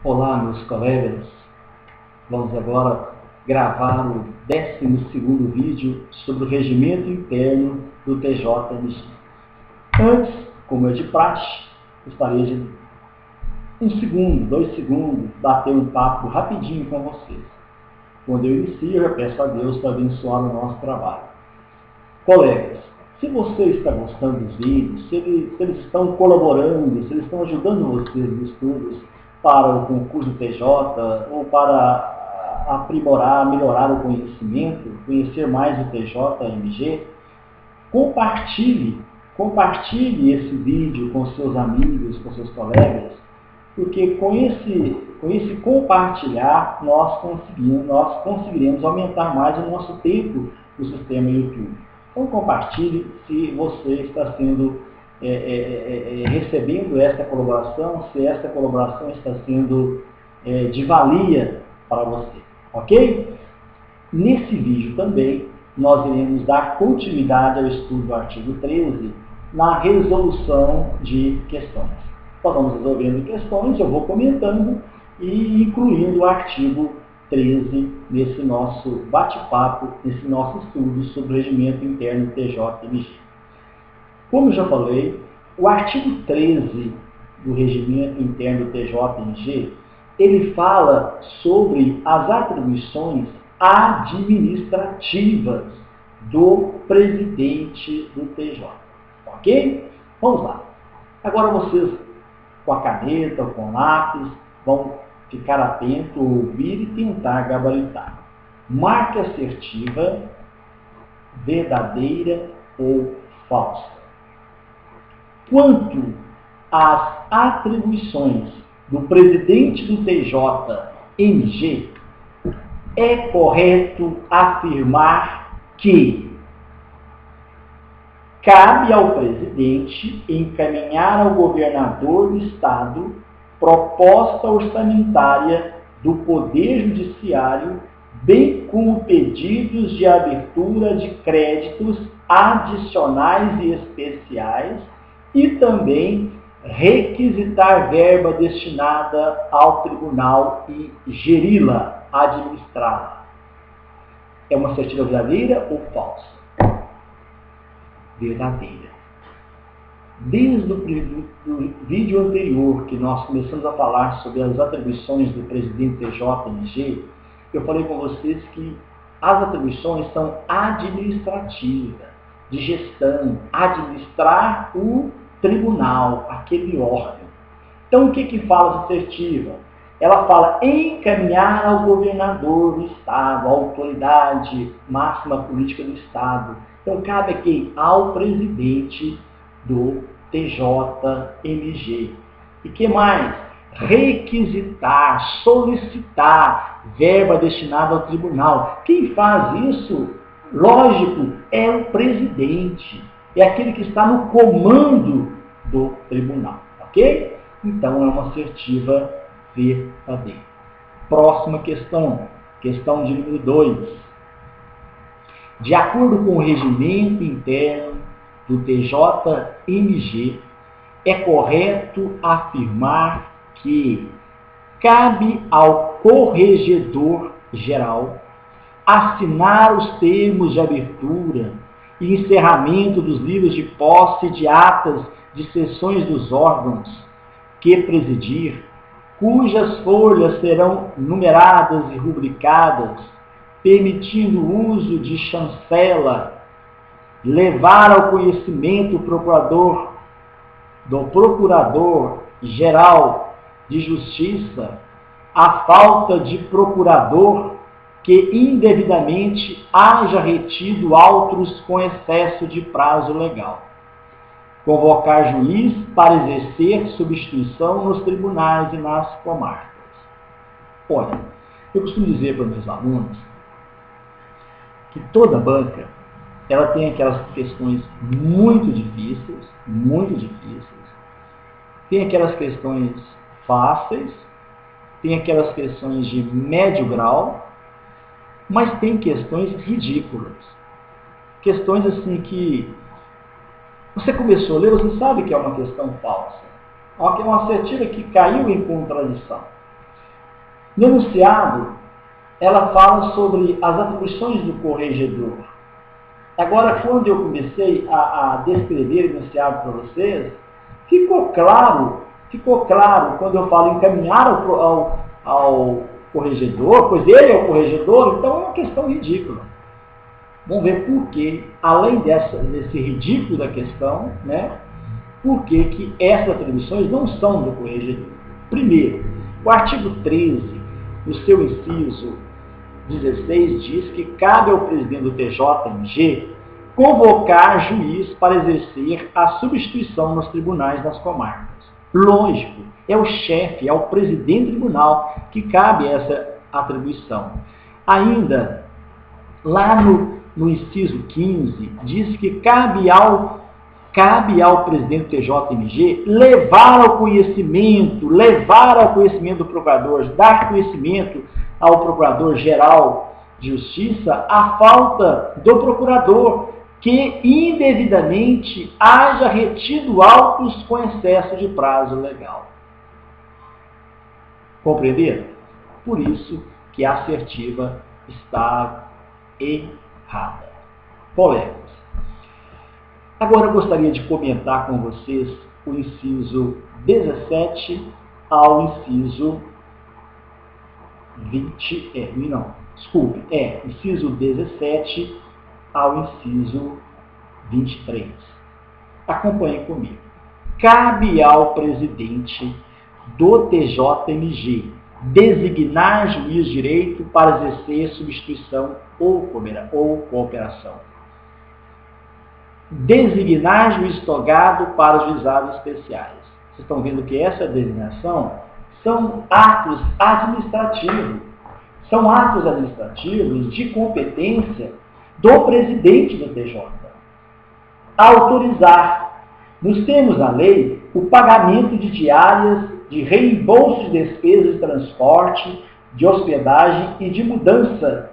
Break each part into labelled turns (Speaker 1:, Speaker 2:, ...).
Speaker 1: Olá, meus colegas. Vamos agora gravar o 12º vídeo sobre o regimento interno do TJMG. Antes, como é de praxe, gostaria de 1 segundo, 2 segundos, bater um papo rapidinho com vocês. Quando eu inicio, eu peço a Deus para abençoar o nosso trabalho. Colegas, se você está gostando dos vídeos, se eles estão colaborando, se eles estão ajudando vocês nos estudos para o concurso TJ ou para aprimorar, melhorar o conhecimento, conhecer mais o TJMG, compartilhe esse vídeo com seus amigos, com seus colegas, porque com esse compartilhar nós conseguiremos aumentar mais o nosso tempo no sistema YouTube. Então compartilhe se você está recebendo esta colaboração, se esta colaboração está sendo de valia para você, ok? Nesse vídeo também nós iremos dar continuidade ao estudo do artigo 13 na resolução de questões. Nós vamos resolvendo questões, eu vou comentando e incluindo o artigo 13 nesse nosso bate-papo, nesse nosso estudo sobre o regimento interno do TJMG. Como eu já falei, o artigo 13 do regimento interno do TJMG, ele fala sobre as atribuições administrativas do presidente do TJ. Ok? Vamos lá. Agora vocês, com a caneta ou com o lápis, vão ficar atento, ouvir e tentar gabaritar. Marca assertiva, verdadeira ou falsa. Quanto às atribuições do presidente do TJMG, é correto afirmar que cabe ao presidente encaminhar ao governador do Estado proposta orçamentária do Poder Judiciário, bem como pedidos de abertura de créditos adicionais e especiais, e também requisitar verba destinada ao tribunal e geri-la, administrá-la. É uma assertiva verdadeira ou falsa? Verdadeira. Desde o vídeo anterior, que nós começamos a falar sobre as atribuições do presidente do TJMG, eu falei com vocês que as atribuições são administrativas, de gestão, administrar o tribunal, aquele órgão. Então, o que fala a assertiva? Ela fala encaminhar ao governador do Estado, à autoridade máxima política do Estado. Então, cabe aqui ao presidente do TJMG. E que mais? Requisitar, solicitar verba destinada ao tribunal. Quem faz isso, lógico, é o presidente. É aquele que está no comando do tribunal. Ok? Então, é uma assertiva verdadeira. Próxima questão. Questão de número 2. De acordo com o regimento interno do TJMG, é correto afirmar que cabe ao corregedor geral assinar os termos de abertura e encerramento dos livros de posse e de atas de sessões dos órgãos que presidir, cujas folhas serão numeradas e rubricadas, permitindo o uso de chancela, levar ao conhecimento do Procurador-Geral de Justiça a falta de procurador que indevidamente haja retido autos com excesso de prazo legal. Convocar juiz para exercer substituição nos tribunais e nas comarcas. Olha, eu costumo dizer para meus alunos que toda banca ela tem aquelas questões muito difíceis, tem aquelas questões fáceis, tem aquelas questões de médio grau, mas tem questões ridículas. Questões assim que você começou a ler, você sabe que é uma questão falsa. É uma assertiva que caiu em contradição. No enunciado, ela fala sobre as atribuições do corregedor. Agora, quando eu comecei a descrever o enunciado para vocês, ficou claro quando eu falo encaminhar ao corregedor, pois ele é o corregedor, então é uma questão ridícula. Vamos ver por que, além desse ridículo da questão, né, por que essas atribuições não são do corregedor. Primeiro, o artigo 13, no seu inciso 16, diz que cabe ao presidente do TJMG convocar juiz para exercer a substituição nos tribunais das comarcas. Lógico, é o chefe, é o presidente do tribunal que cabe essa atribuição. Ainda, lá no inciso 15, diz que cabe ao presidente do TJMG levar ao conhecimento do procurador, dar conhecimento ao procurador-geral de justiça a falta do procurador que indevidamente haja retido autos com excesso de prazo legal. Compreenderam? Por isso que a assertiva está errada. Colegas, agora eu gostaria de comentar com vocês o inciso 17 ao inciso 17 ao inciso 23. Acompanhe comigo. Cabe ao presidente do TJMG designar juiz de direito para exercer substituição ou cooperação. Designar juiz togado para os juizados especiais. Vocês estão vendo que essa designação são atos administrativos. São atos administrativos de competência do presidente do TJ. Autorizar, nos termos da lei, o pagamento de diárias, de reembolso de despesas de transporte, de hospedagem e de mudança,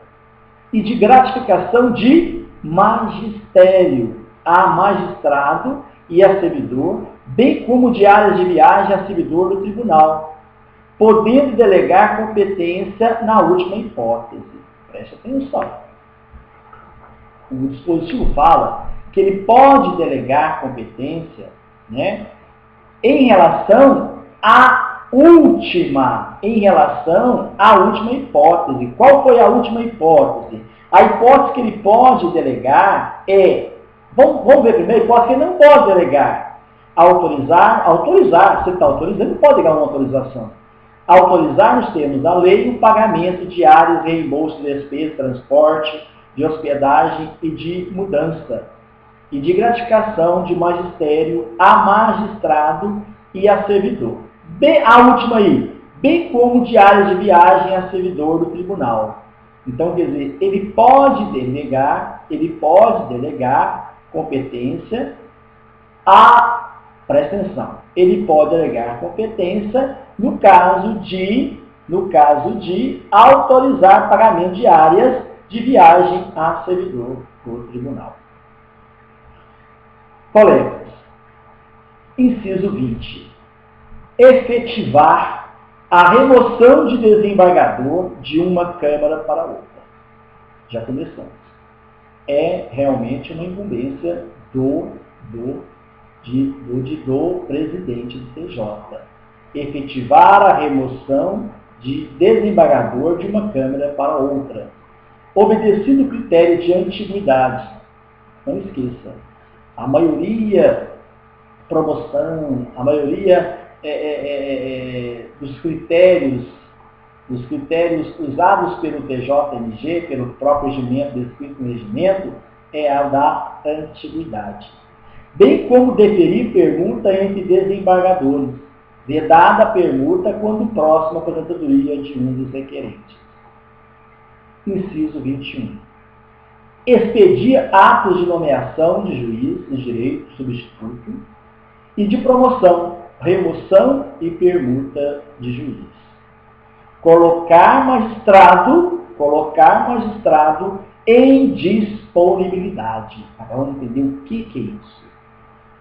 Speaker 1: e de gratificação de magistério a magistrado e a servidor, bem como diárias de viagem a servidor do tribunal, podendo delegar competência na última hipótese. Preste atenção. O dispositivo fala que ele pode delegar competência, né, em relação à última hipótese. Qual foi a última hipótese? A hipótese que ele pode delegar é, vamos ver primeiro, a hipótese que ele não pode delegar. Autorizar, você está autorizando, não pode delegar uma autorização. Autorizar, nos termos da lei, o pagamento de diárias, reembolso de despesas, transporte, de hospedagem e de mudança, e de gratificação de magistério a magistrado e a servidor. A última aí, bem como diárias de viagem a servidor do tribunal. Então, quer dizer, ele pode delegar competência presta atenção, ele pode delegar competência no caso de autorizar pagamento de diárias de viagem a servidor do tribunal. Colegas, inciso 20. Efetivar a remoção de desembargador de uma Câmara para outra. Já começamos. É realmente uma incumbência do presidente do TJ. Efetivar a remoção de desembargador de uma Câmara para outra, obedecido o critério de antiguidade. Não esqueça, a maioria dos critérios usados pelo TJMG, pelo próprio regimento, descrito no regimento, é a da antiguidade. Bem como deferir permuta entre desembargadores, vedada a permuta quando próxima à aposentadoria de um dos requerentes. Inciso 21. Expedir atos de nomeação de juiz, de direito, substituto, e de promoção, remoção e permuta de juiz. Colocar magistrado em disponibilidade. Agora vamos entender o que é isso.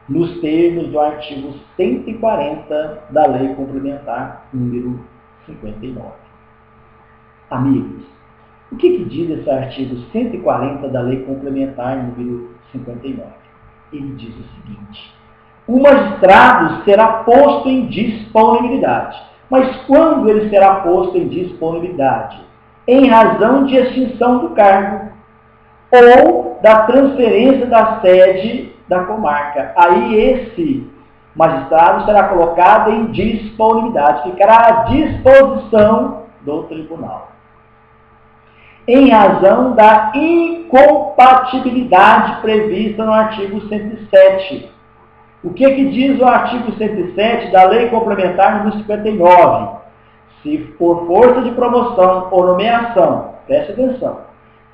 Speaker 1: Nos termos do artigo 140 da Lei Complementar número 59. Amigos, o que diz esse artigo 140 da Lei Complementar número 59? Ele diz o seguinte: o magistrado será posto em disponibilidade. Mas quando ele será posto em disponibilidade? Em razão de extinção do cargo ou da transferência da sede da comarca. Aí esse magistrado será colocado em disponibilidade, ficará à disposição do tribunal. Em razão da incompatibilidade prevista no artigo 107. O que diz o artigo 107 da Lei Complementar número 59? Se por força de promoção ou nomeação, preste atenção,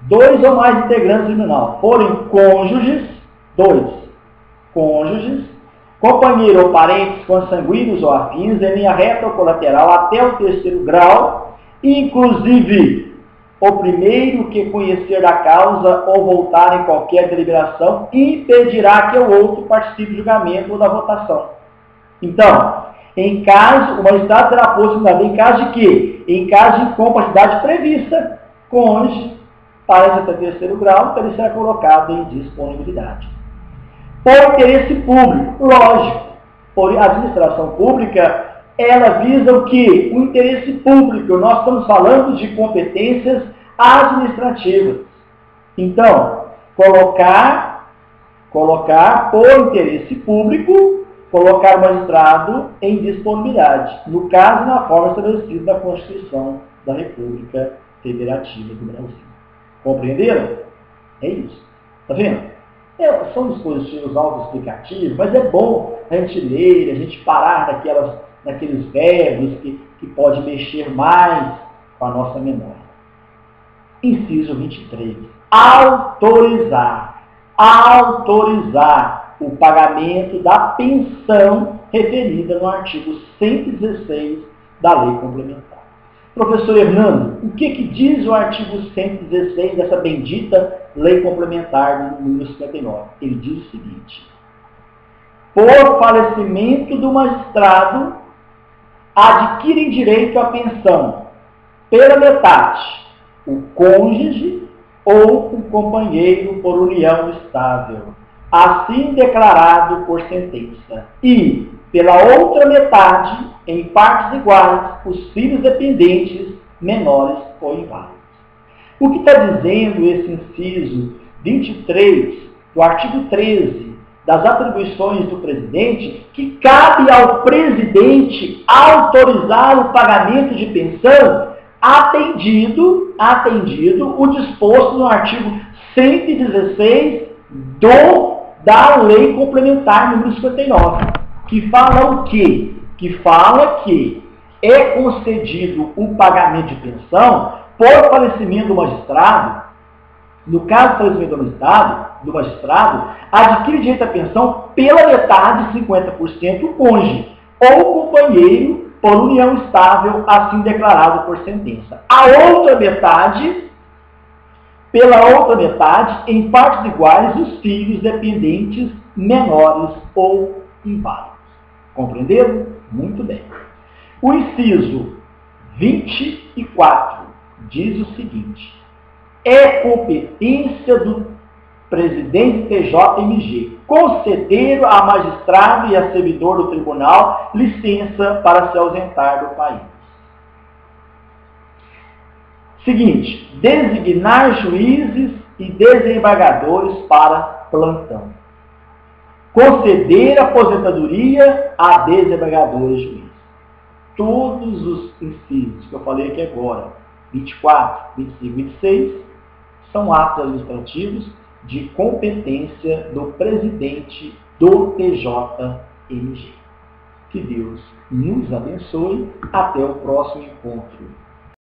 Speaker 1: 2 ou mais integrantes do tribunal forem cônjuges, companheiro ou parentes consanguíneos ou afins, em linha reta ou colateral até o 3º grau, inclusive o primeiro que conhecer da causa ou voltar em qualquer deliberação, impedirá que o outro participe do julgamento ou da votação. Então, o magistrado será posto em caso de quê? Em caso de incompatibilidade prevista, cônjuge, parente até 3º grau, então ele será colocado em disponibilidade. Por interesse público, lógico, por administração pública, ela visa o quê? O interesse público. Nós estamos falando de competências administrativas. Então, colocar por interesse público, colocar o magistrado em disponibilidade. No caso, na forma estabelecida da Constituição da República Federativa do Brasil. Compreenderam? É isso. Está vendo? São dispositivos autoexplicativos, mas é bom a gente ler, a gente parar naqueles verbos que pode mexer mais com a nossa memória. Inciso 23. Autorizar o pagamento da pensão referida no artigo 116 da Lei Complementar. Professor Hernando, o que diz o artigo 116 dessa bendita Lei Complementar número 59? Ele diz o seguinte: por falecimento do magistrado, adquirem direito à pensão pela metade o cônjuge ou o companheiro por união estável, assim declarado por sentença, e pela outra metade, em partes iguais, os filhos dependentes, menores ou inválidos. O que está dizendo esse inciso 23 do artigo 13 das atribuições do presidente, que cabe ao presidente autorizar o pagamento de pensão, atendido o disposto no artigo 116 da Lei Complementar número 59, que fala o quê? Que fala que é concedido o pagamento de pensão por falecimento do magistrado. No caso do falecimento do magistrado, adquire direito à pensão pela metade, 50%, o cônjuge, ou o companheiro por união estável, assim declarado por sentença. Pela outra metade, em partes iguais, os filhos dependentes, menores ou inválidos. Compreenderam? Muito bem. O inciso 24 diz o seguinte: é competência do presidente TJMG conceder a magistrado e a servidor do tribunal licença para se ausentar do país. Seguinte, designar juízes e desembargadores para plantão. Conceder aposentadoria a desembargadores e juízes. Todos os incisos que eu falei aqui agora, 24, 25 e 26, são atos administrativos de competência do presidente do TJMG. Que Deus nos abençoe. Até o próximo encontro.